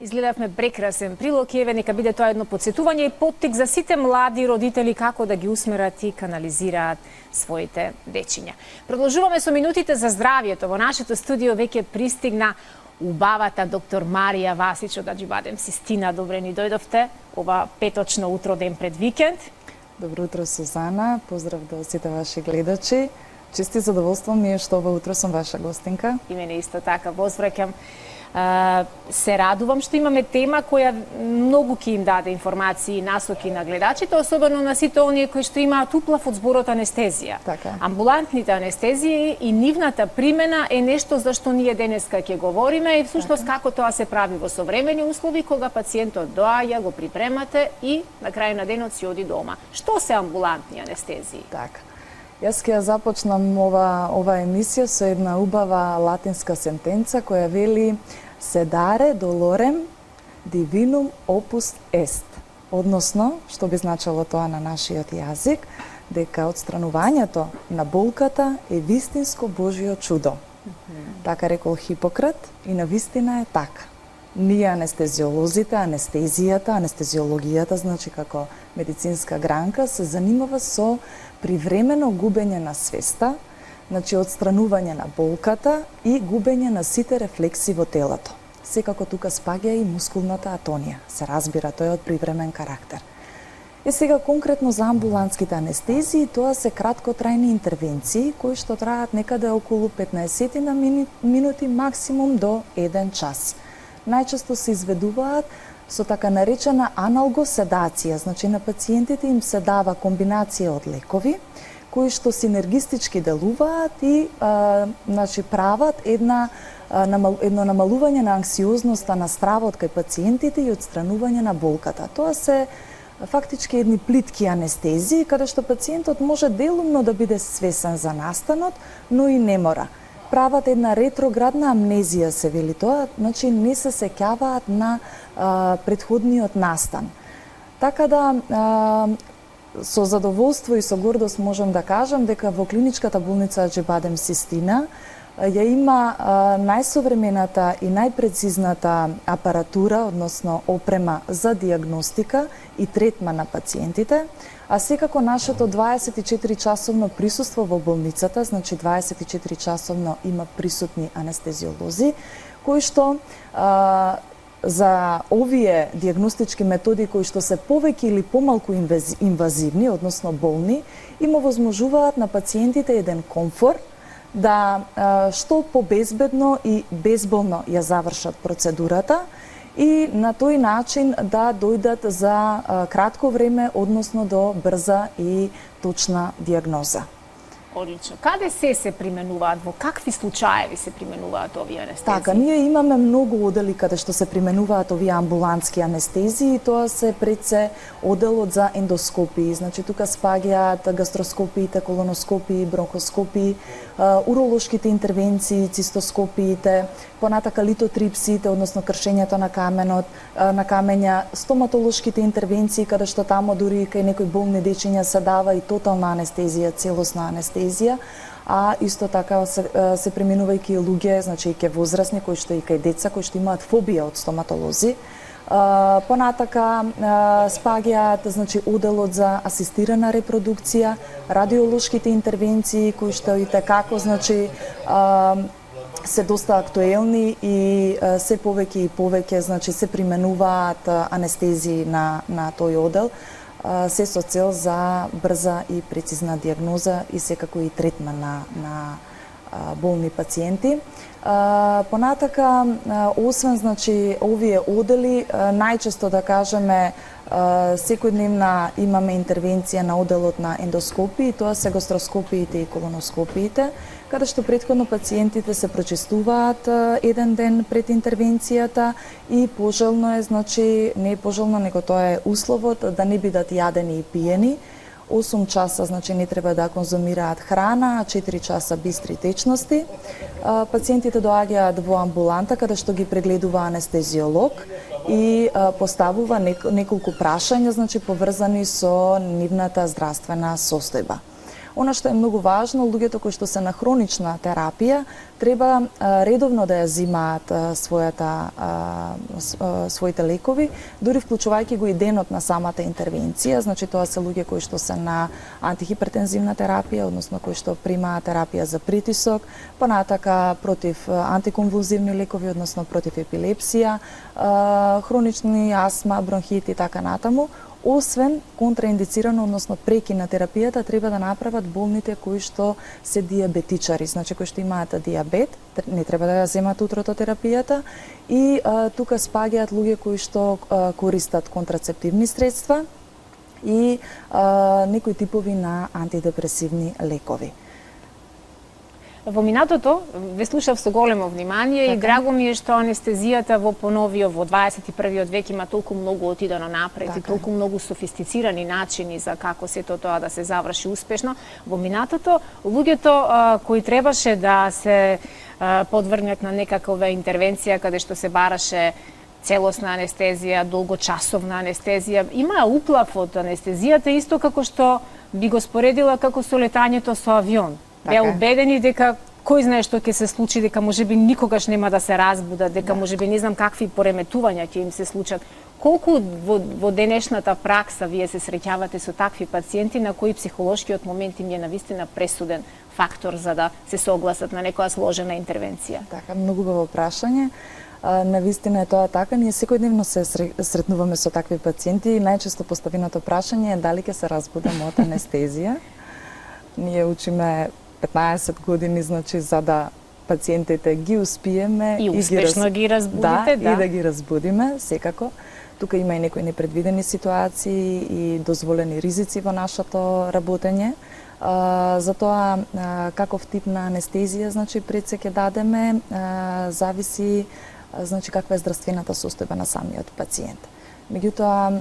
Изгледавме прекрасен прилог и еве нека биде тоа едно потсетување и поттик за сите млади родители како да ги усмерат и канализираат своите дечиња. Продолжуваме со минутите за здравието. Во нашето студио веќе пристигна убавата доктор Марија Васич од Аџибадем Систина. Добре ни дојдовте ова петочно утро ден пред викенд. Добро утро, Сузана. Поздрав до сите ваши гледачи. Чести задоволство ми е што ова утро сум ваша гостинка. И мене исто така возвраќам. Се радувам што имаме тема која многу ќе им даде информации и насоки на гледачите, особено на сите оние кои што имаат уплав од зборот анестезија. Така. Амбулантните анестезии и нивната примена е нешто за што ние денеска ќе говориме и всушност како тоа се прави во современи услови кога пациентот доаѓа, го припремате и на крај на денот си оди дома. Што се амбулантни анестезии? Така. Јас ќе ја започнам ова емисија со една убава латинска сентенца која вели sedare dolorem divinum opus est. Односно, што би значило тоа на нашиот јазик, дека отстранувањето на болката е вистинско Божјо чудо. Така рекол Хипократ и навистина е така. Ние анестезиолозите, анестезиологијата, значи како медицинска гранка, се занимава со привремено губење на свеста, значи отстранување на болката и губење на сите рефлекси во телото. Секако тука спаѓа и мускулната атонија. Се разбира, тој е од привремен карактер. И сега конкретно за амбулантските анестезии, тоа се краткотрајни интервенции кои што траат некаде околу 15 на минути, максимум до 1 час. Најчесто се изведуваат со така наречена аналгоседација, значи на пациентите им се дава комбинација од лекови кои што синергистички делуваат и значи прават едно намалување на анксиозноста на стравот кај пациентите и отстранување на болката. Тоа се фактички едни плитки анестезии каде што пациентот може делумно да биде свесен за настанот, но и не мора. Прават една ретроградна амнезија, се вели тоа, значи не се сеќаваат на претходниот настан. Така да, со задоволство и со гордост можам да кажам дека во клиничката болница Аџибадем Систина ја има најсовремената и најпрецизната апаратура, односно опрема за диагностика и третман на пациентите, а секако нашето 24-часовно присуство во болницата, значи 24-часовно има присутни анестезиолози, кои што за овие диагностички методи кои што се повеќе или помалку инвазивни, односно болни, им овозможуваат на пациентите еден комфор да што побезбедно и безболно ја завршат процедурата и на тој начин да дојдат за кратко време, односно до брза и точна диагноза. Одлично. Каде се применуваат, во какви случаеви се применуваат овие анестезии? Така, ние имаме многу одели каде што се применуваат овие амбулантски анестезии, тоа се пред се оделот за ендоскопии, значи тука спаѓаат гастроскопиите, колоноскопии, бронхоскопии, уролошките интервенции, цистоскопиите, понатака литотрипсиите, односно кршењето на каменот, на камења, стоматолошките интервенции каде што тамо дури кај некои болни дечиња се дава и тотална анестезија, целосна анестезија, а исто така се преминувајќи и луѓе, значи и кај возрастни, кои што и кај деца кои што имаат фобија од стоматолози. Понатака спаѓаат значи оделот за асистирана репродукција, радиолошките интервенции кои што и како значи се доста актуелни и се повеќе и повеќе значи се применуваат анестезии на тој одел, се со цел за брза и прецизна диагноза и секако и третман на болни пациенти. Понатака, освен значи овие одели, најчесто да кажеме секојдневна имаме интервенција на оделот на ендоскопии, тоа се гастроскопиите и колоноскопиите, каде што претходно пациентите се прочистуваат еден ден пред интервенцијата и пожелно е, значи не е пожелно, него тоа е условот да не бидат јадени и пиени. 8 часа, значи не треба да конзумираат храна, 4 часа бистри течности. Пациентите доаѓаат во амбуланта каде што ги прегледува анестезиолог и поставува неколку прашања, значи поврзани со нивната здравствена состојба. Она што е многу важно, луѓето кои што се на хронична терапија треба редовно да ја зимаат своите лекови, дури вклучувајќи го и денот на самата интервенција. Значи тоа се луѓе кои што се на антихипертензивна терапија, односно кои што примаат терапија за притисок, понатака против антиконвулзивни лекови, односно против епилепсија, хронични астма, бронхит и така натаму. Освен контраиндицирано, односно прекин на терапијата, треба да направат болните кои што се диабетичари, значи кои што имаат диабет, не треба да ја земат утрото терапијата, и тука спаѓаат луѓе кои што користат контрацептивни средства и некои типови на антидепресивни лекови. Во минатото ве слушав со големо внимание и драго ми е што анестезијата во поновиот во 21. век има толку многу отидено напред и толку многу софистицирани начини за како сето тоа да се заврши успешно. Во минатото луѓето кои требаше да се подвргнат на некаква интервенција каде што се бараше целосна анестезија, долгочасовна анестезија, имаа уплав од анестезијата исто како што би го споредила како со летањето со авион. Беа убедени дека кој знае што ќе се случи, дека можеби никогаш нема да се разбудат, дека можеби не знам какви пореметувања ќе им се случат. Колку во денешната пракса вие се среќавате со такви пациенти на кои психолошкиот момент им е навистина пресуден фактор за да се согласат на некоја сложена интервенција? Така, многу убаво прашање. Навистина е тоа така. Ние секојдневно се сретнуваме со такви пациенти и најчесто поставеното прашање е дали ќе се разбудам од анестезија. Ние учиме 15 години, значи, за да пациентите ги успиеме и успешно ги разбудите, и да ги разбудиме, секако. Тука има и некои непредвидени ситуации и дозволени ризици во нашето работење. Затоа каков тип на анестезија, значи, пред се ќе дадеме, зависи, значи, каква е здравствената состојба на самиот пациент. Меѓутоа,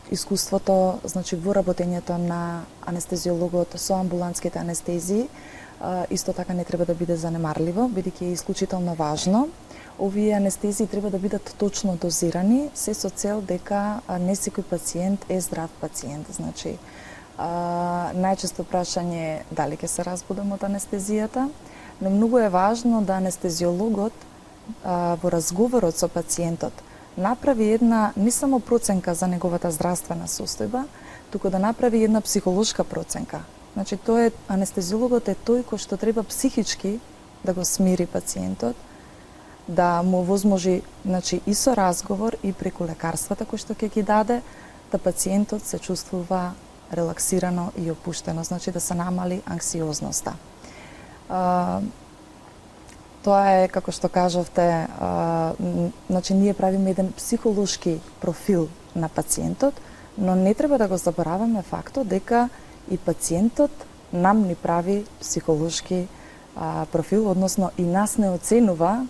искуството, значи, во работењето на анестезиологот со амбулантските анестезии исто така не треба да биде занемарливо, бидејќи е исклучително важно. Овие анестезии треба да бидат точно дозирани, се со цел дека не секој пациент е здрав пациент. Значи, најчесто прашање е дали ќе се разбудам од анестезијата, но многу е важно да анестезиологот во разговорот со пациентот направи една не само проценка за неговата здравствена состојба, туку да направи една психолошка проценка. Значи, анестезиологот е тој кој што треба психички да го смири пациентот, да му возможи, значи, и со разговор и преку лекарствата кои што ќе ги даде, да пациентот се чувствува релаксирано и опуштено, значи да се намали анксиозноста. Тоа е, како што кажавте, значи ние правиме еден психолошки профил на пациентот, но не треба да го забораваме фактот дека и пациентот нам ни прави психолошки профил, односно и нас не оценува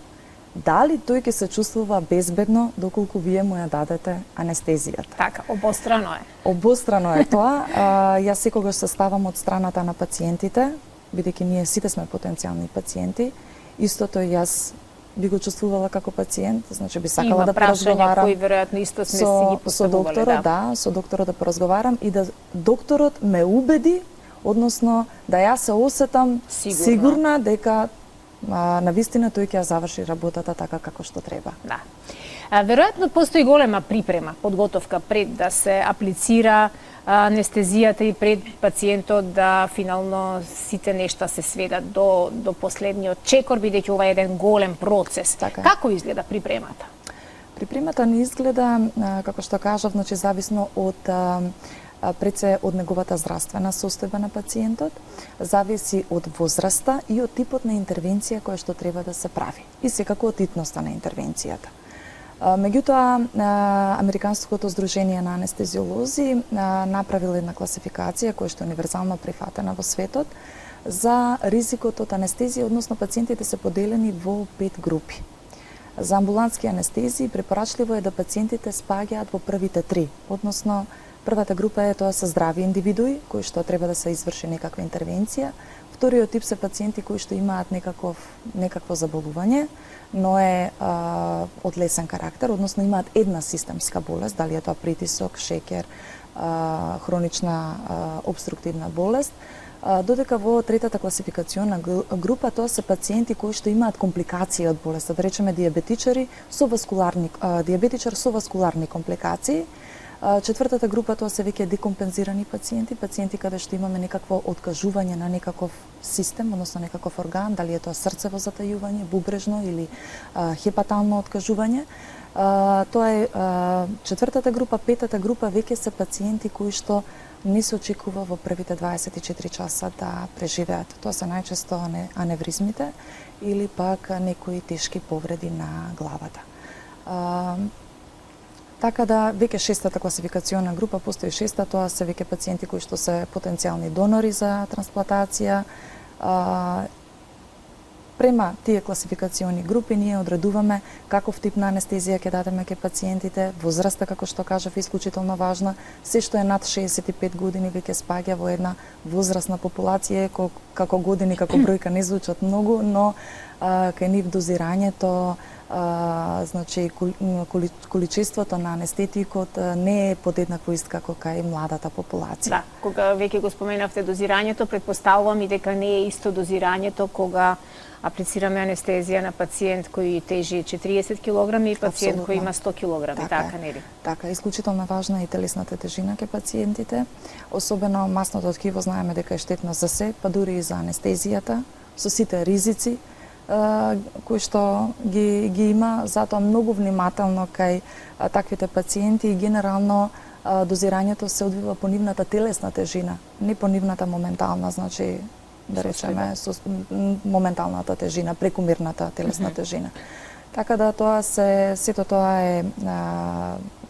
дали тој ќе се чувствува безбедно доколку вие му ја дадете анестезијата. Така, обострано е. Обострано е тоа. Јас секогаш се ставам од страната на пациентите, бидејќи ние сите сме потенцијални пациенти. Истото и јас би го чувствувала како пациент, значи би сакала да поразговарам кои веројатно исто сме си ги поставувале, со докторот, со докторот да поразговарам и да докторот ме убеди, односно да јас се осетам сигурна дека навистина тој ќе ја заврши работата така како што треба. Да. Веројатно постои голема припрема, подготовка пред да се аплицира анестезијата и пред пациентот да финално сите нешта се сведат до последниот чекор, бидејќи ова е еден голем процес. Така. Како изгледа припремата? Припремата не изгледа, како што кажав, значи зависно од пред се од неговата здравствена состојба на пациентот, зависи од возраста и од типот на интервенција која што треба да се прави и секако од итноста на интервенцијата. Меѓутоа, Американското здружение на анестезиолози направило една класификација која што е универзално прифатена во светот за ризикот од анестезија, односно пациентите се поделени во 5 групи. За амбулантски анестезии препорачливо е да пациентите спаѓаат во првите 3, односно првата група е тоа се здрави индивидуи кои што треба да се изврши некаква интервенција. Вториот тип се пациенти кои што имаат некакво заболување, но е од лесен карактер, односно имаат една системска болест, дали е тоа притисок, шекер, хронична обструктивна болест. Додека во третата класификациона група тоа се пациенти кои што имаат компликации од болеста, да речеме диабетичар со васкуларни компликации. Четвртата група тоа се веќе декомпензирани пациенти каде што имаме некакво откажување на некаков систем, односно некаков орган, дали е тоа срцево затајување, бубрежно или хепатално откажување. Тоа е четвртата група. Петата група веќе се пациенти кои што не се очекува во првите 24 часа да преживеат. Тоа се најчесто аневризмите или пак некои тешки повреди на главата. Така да, веќе шестата класификациона група, постои шеста, тоа се веќе пациенти кои што се потенцијални донори за трансплантација. Према тие класификациони групи ние одредуваме каков тип на анестезија ќе дадеме ке пациентите, возраста, како што кажав, исклучително важна. Се што е над 65 години веќе спаѓа во една возрастна популација, како години, како бројка не звучат многу, но кај нив дозирањето, значи количеството на анестетикот не е подеднакво ист како кај младата популација. Да, кога веќе го споменавте дозирањето, предпоставувам и дека не е исто дозирањето кога аплицираме анестезија на пациент кој тежи 40 кг и пациент кој има 100 кг, така нели? Така, исклучително важна е и телесната тежина ке пациентите, особено масното ткиво знаеме дека е штетно за се, па дури и за анестезијата, со сите ризици кои што ги има, затоа многу внимателно кај таквите пациенти и генерално дозирањето се одвива по нивната телесна тежина, не по нивната моментална, значи да речеме со моменталната тежина, прекумерната телесна тежина. Така да сето тоа е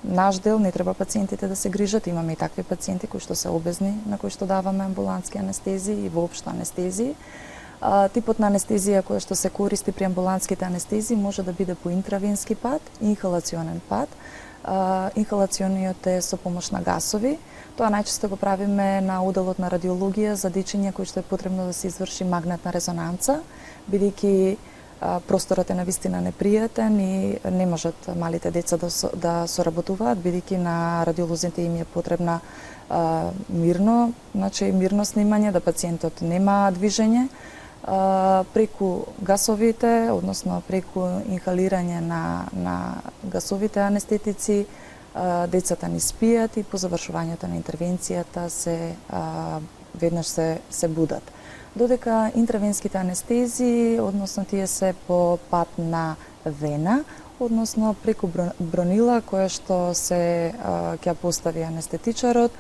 наш дел, не треба пациентите да се грижат, имаме и такви пациенти кои што се обезни, на кои што даваме амбулантски анестезии и воопшто анестезии. Типот на анестезија која што се користи при амбулантските анестезии може да биде по интравенски пат, инхалационен пат. Инхалациониот е со помош на гасови. Тоа најчесто го правиме на оделот на радиологија за дечиња кои што е потребно да се изврши магнетна резонанца, бидејќи просторот е навистина непријатен и не можат малите деца да соработуваат, бидејќи на радиолозите им е потребна мирно снимање, да пациентот нема движење. Преку гасовите, односно преку инхалирање на гасовите анестетици, децата ни спијат и по завршувањето на интервенцијата веднаш се будат. Додека интравенските анестезии, односно тие се по пат на вена, односно преку бронила која што ќе постави анестетичарот,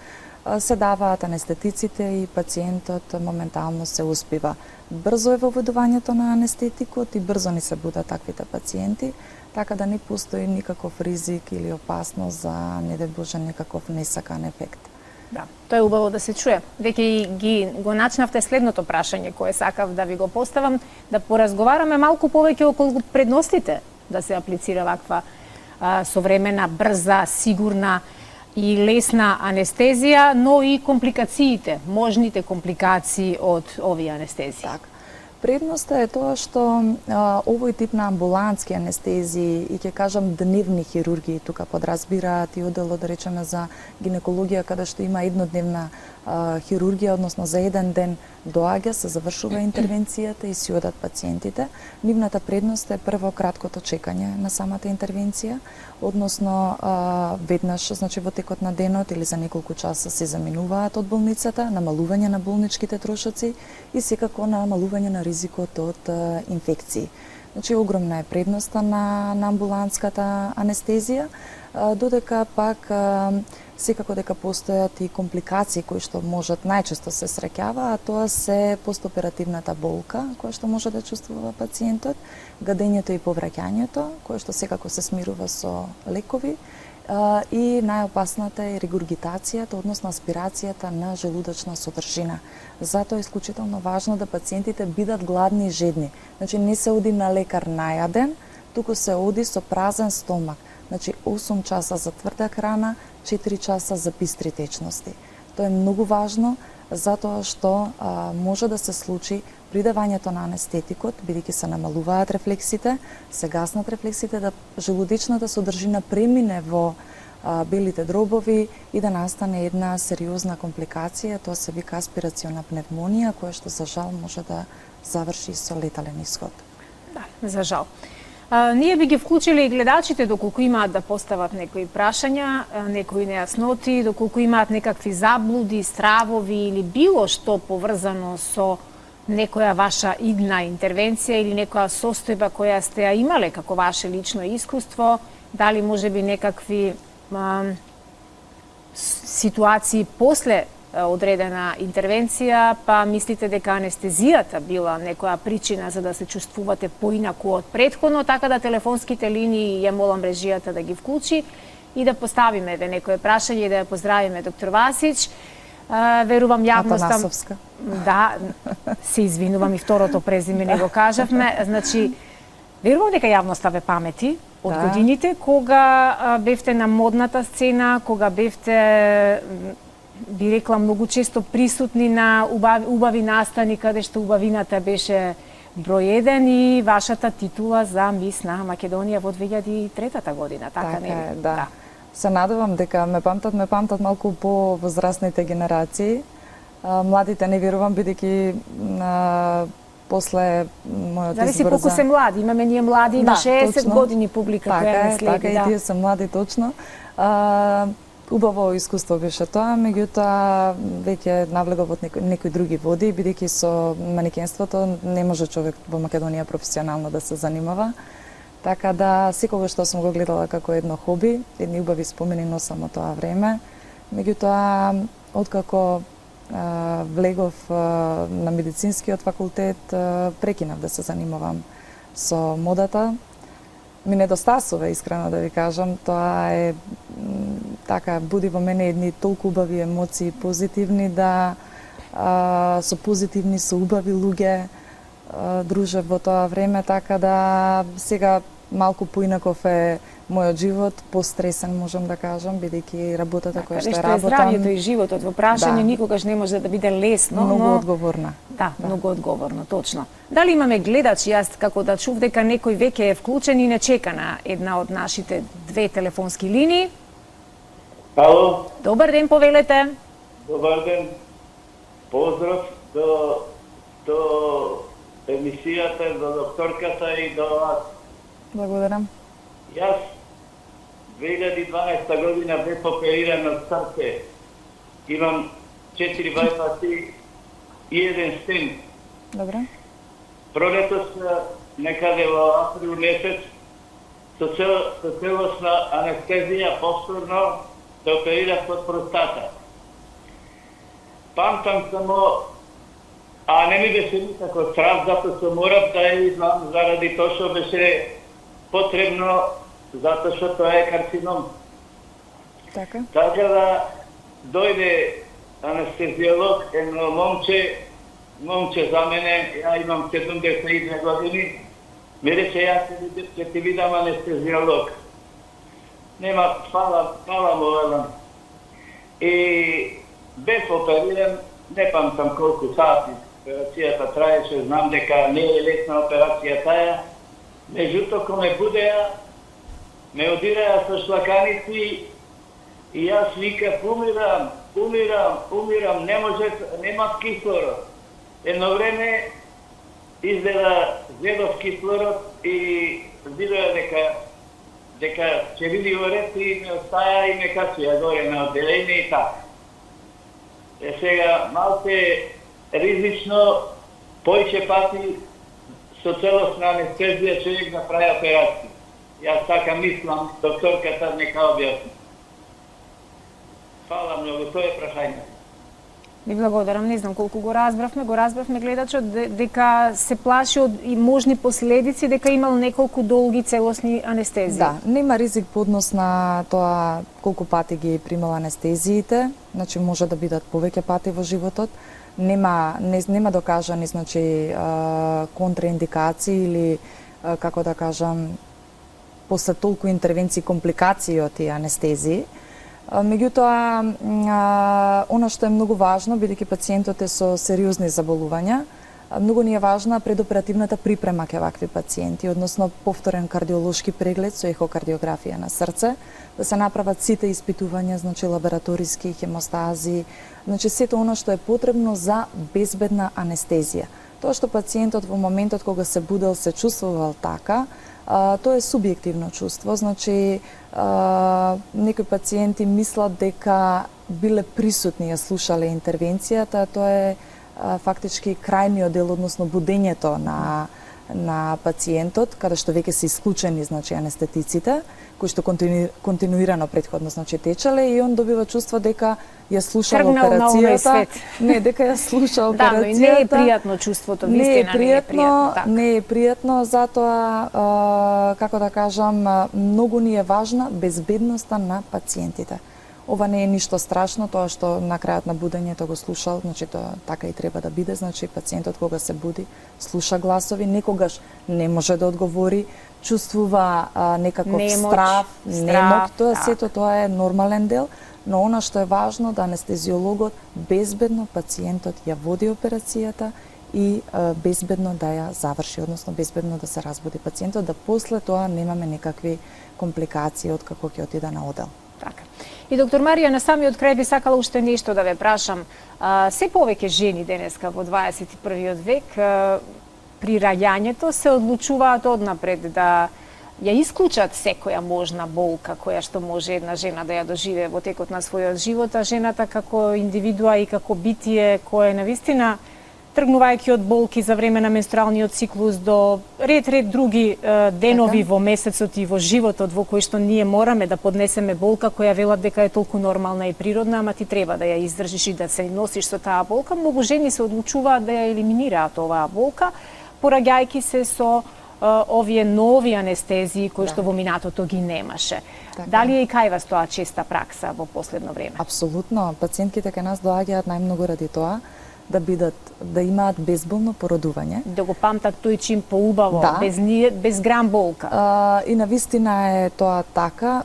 се даваат анестетиците и пациентот моментално се успива. Брзо е воведувањето на анестетикот и брзо ни се будат таквите пациенти, така да не постои никаков ризик или опасност за, не дај Боже, некаков несакан ефект. Да, тоа е убаво да се чуе. Веќе го начнавте следното прашање кое сакав да ви го поставам, да поразговараме малку повеќе околу предностите да се аплицира ваква современа, брза, сигурна и лесна анестезија, но и компликациите, можните компликации од овие анестезии. Так. Предноста е тоа што овој тип на амбулантски анестезии и ќе кажам дневни хирургии тука подразбираат и оделот да речеме за гинекологија каде што има еднодневна хирургија, односно за еден ден доаѓа, се завршува интервенцијата и си одат пациентите. Нивната предност е прво краткото чекање на самата интервенција, односно веднаш, значи во текот на денот или за неколку часа се заминуваат од болницата, намалување на болничките трошоци и секако намалување на ризикот од инфекции. Значи огромна е предноста на амбулантската анестезија, додека пак секако дека постојат и компликации кои што можат најчесто се среќава, а тоа се постоперативната болка која што може да чувствува пациентот, гадењето и повраќањето, кое што секако се смирува со лекови, и најопасната е регургитацијата, односно аспирацијата на желудочна содржина. Затоа е исклучително важно да пациентите бидат гладни и жедни. Значи не се оди на лекар најаден, туку се оди со празен стомак. Значи 8 часа за тврда храна, 4 часа за бистри течности. Тоа е многу важно затоа што може да се случи придавањето на анестетикот, бидејќи се намалуваат рефлексите, се гаснат рефлексите, да желудичната содржина премине во белите дробови и да настане една сериозна компликација, тоа се вика аспирациона пневмонија, која што за жал може да заврши со летален исход. Да, за жал. Ние би ги вклучили и гледачите доколку имаат да постават некои прашања, некои нејасноти, доколку имаат некакви заблуди, стравови или било што поврзано со некоја ваша идна интервенција или некоја состојба која сте ја имале како ваше лично искуство, дали може би некакви ситуации после одредена интервенција, па мислите дека анестезијата била некоја причина за да се чувствувате поинаку од претходно, така да телефонските линии ја молам режијата да ги вклучи и да поставиме некое прашање и да ја поздравиме доктор Васич. Верувам јавноста... Атанасовска. Да, се извинувам и второто презиме не го кажавме. Значи, верувам дека јавноста ве памети од годините, кога бевте на модната сцена, кога бевте, би рекла, многу често присутни на убави настани, каде што убавината беше број 1 и вашата титула за мис на Македонија во 2003 година, така не е? Да. Се надевам дека ме памтат малку по-возрастните генерации. Младите не верувам, бидејќи после мојот избор зависи колку се млади. Имаме ние млади на 60 точно. Години публика која не следи. Така и тие се млади, точно. Убаво искуство беше тоа, меѓутоа веќе навлегов од некои други води, бидејќи со манекенството не може човек во Македонија професионално да се занимава. Така да секогаш што сум го гледала како едно хоби, едни убави спомени носам од тоа време. Меѓутоа, откако влегов на медицинскиот факултет, прекинав да се занимавам со модата. Ми недостасува, искрено да ви кажам, тоа е така, буди во мене едни толку убави емоции, позитивни, да со позитивни, со убави луѓе дружев во тоа време, така да сега малку поинаков е мојот живот, постресен можам да кажам, бидејќи работата која што работам... Здравјето и животот во прашање никогаш не може да биде лесно, многу одговорна. Да, многу одговорно, точно. Дали имаме гледач, јас како да чув дека некој веќе е вклучен и не чека на една од нашите две телефонски линии? Ало. Добар ден, повелете. Добар ден. Поздрав до емисијата, до докторката и до вас. Благодарам. Јас 2012 година бев опериран од срце. Имам 4 байпаси и 1 стент. Добре. Пролетос некаде во април месец со целосна анестезија повторно се оперирав под простата. Памтам само, а не ми беше никако страх, затоа што морав да ја излам заради тоа што беше потребно, затоа што тоа е карцином. Така. Така да дојде анестезиолог, едно момче за мене, ја имам 72 години, ми рече, јас ќе ти видам анестезиолог. Нема, фала му велам. И бев опериран, не памтам колку сати операцијата траеше, знам дека не е лесна операција таа. Меѓутоа, кога ме будеа, ме одираја со шлаканици и јас викав, умирам, не може, нема кислород. Едно време изгледа зедов кислород и видоа дека ќе види орет и ме остаја и ме качија горе на одделение и така. Сега малце ризично, поише пати со целосна анестезија човек направи операција. Јас така мислам, докторката нека објасни. Фала многу, тоа е прашање. Ви благодарам, не знам колку го разбравме гледачот дека се плаши од и можни последици, дека имал неколку долги целосни анестезии. Да, нема ризик по однос на тоа колку пати ги примал анестезиите, значи може да бидат повеќе пати во животот. Нема докажани, значи, контраиндикации или, како да кажам, после толку интервенции, компликации од тие анестезии. Меѓутоа, она што е многу важно, бидејќи пациентот е со сериозни заболувања, Многу ни е важна предоперативната припрема ке вакви пациенти, односно повторен кардиолошки преглед со ехокардиографија на срце, да се направат сите испитувања, значи лабораториски, хемостази, значи сето она што е потребно за безбедна анестезија. Тоа што пациентот во моментот кога се будел се чувствувал така, тоа е субјективно чувство, значи некои пациенти мислат дека биле присутни, ја слушале интервенцијата, тоа е фактички крајниот дел, односно будењето на пациентот, каде што веќе се исклучени, значи, анестетиците, кои што континуирано претходно, значи, течеле, и он добива чувство дека ја слушал операцијата. Не, дека ја слуша операцијата. Да, но и не е пријатно чувството, вистина не е пријатно. Не е пријатно, затоа, како да кажам, многу ни е важна безбедноста на пациентите. Ова не е ништо страшно, тоа што на крајот на будењето го слушал, значи тоа така и треба да биде, значи пациентот кога се буди, слуша гласови, некогаш не може да одговори, чувствува некаков страв, немок, тоа сето тоа е нормален дел, но она што е важно да анестезиологот безбедно пациентот ја води операцијата и безбедно да ја заврши, односно безбедно да се разбуди пациентот, да после тоа немаме некакви компликации од како ќе отида на одел. Така. И доктор Марија, на самиот крај би сакала уште нешто да ве прашам. Се повеќе жени денеска во 21 век при раѓањето се одлучуваат однапред да ја исклучат секоја можна болка која што може една жена да ја доживее во текот на својот живот, а жената како индивидуа и како битие кое навистина тргнувајќи од болки за време на менструалниот циклус до ред други денови во месецот и во животот во кој што ние мораме да поднесеме болка која велат дека е толку нормална и природна, ама ти треба да ја издржиш и да се носиш со таа болка. Многу жени се одлучуваат да ја елиминираат оваа болка, пораѓајќи се со овие нови анестезии кои што во минатото ги немаше. Дали е и кај вас тоа честа пракса во последно време? Апсолутно. Пациентките кај нас доаѓаат најмногу ради тоа да имаат безболно породување. Да го памтат тој чин поубаво, без грам болка. И навистина е тоа така,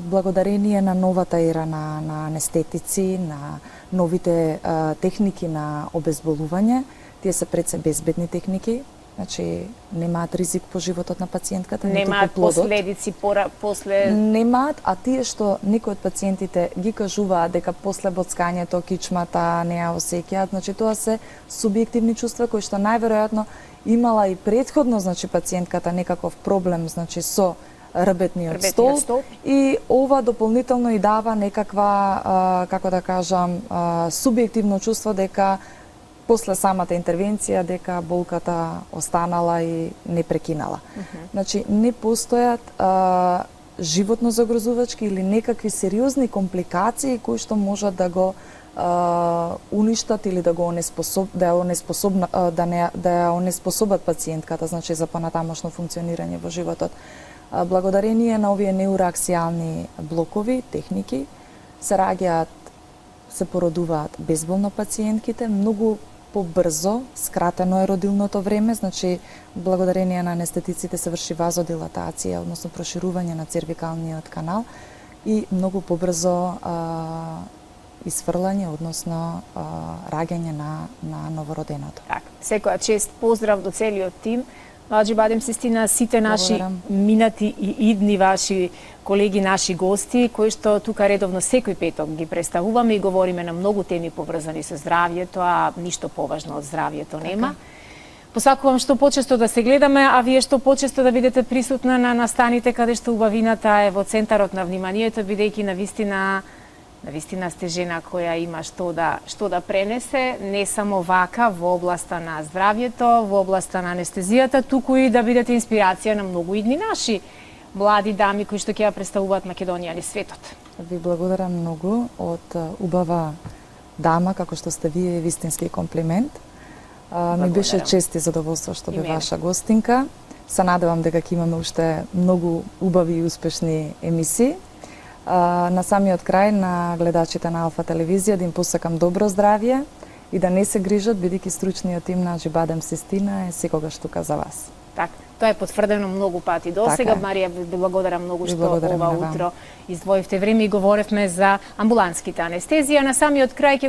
благодарение на новата ера на анестетици, на новите техники на обезболување. Тие се пред се безбедни техники, значи немаат ризик по животот на пациентката, немаат последици после. Немаат, а тие што некои од пациентите ги кажуваат дека после боцкањето кичмата не ја осеќаат, значи тоа се субјективни чувства кои што најверојатно имала и претходно, значи пациентката некаков проблем, значи со рбетниот столб, и ова дополнително и дава некаква, како да кажам, субјективно чувство дека после самата интервенција дека болката останала и не прекинала. Значи, не постојат животно загрозувачки или некакви сериозни компликации кои што можат да го уништат или да ја онеспособат пациентката, значи за понатамошно функционирање во животот. Благодарение на овие неуроаксијални блокови, техники, се породуваат безболно пациентките, многу побрзо, скратено е родилното време, значи благодарение на анестетиците се врши вазодилатација, односно проширување на цервикалниот канал и многу побрзо исфрлање, односно раѓање на новороденото. Така, секоја чест поздрав до целиот тим. Младжи Бадем Систина, сите наши минати и идни ваши колеги, наши гости, кои што тука редовно секој петок ги представуваме и говориме на многу теми поврзани со здравјето, а ништо поважно од здравјето нема. Посакувам што почесто да се гледаме, а вие што почесто да бидете присутна на настаните каде што убавината е во центарот на вниманието, бидејќи навистина сте жена која има што да пренесе, не само вака во областа на здравјето, во областа на анестезијата, туку и да бидете инспирација на многу идни наши млади дами кои што ќе ја представуваат Македонија или светот. Ви благодарам многу, од убава дама како што сте вие, вистински комплимент. Ми беше чест и задоволство што бе ваша гостинка. Се надевам дека ќе имаме уште многу убави и успешни емисии. На самиот крај на гледачите на Алфа телевизија да им посакам добро здравје и да не се грижат, бидејќи стручниот тим на Аџибадем Систина е секогаш тука за вас. Така, тоа е потврдено многу пати до сега. Марија, ви благодарам многу што ова утро издвоивте време и говоревме за амбулантските анестезија. На самиот крај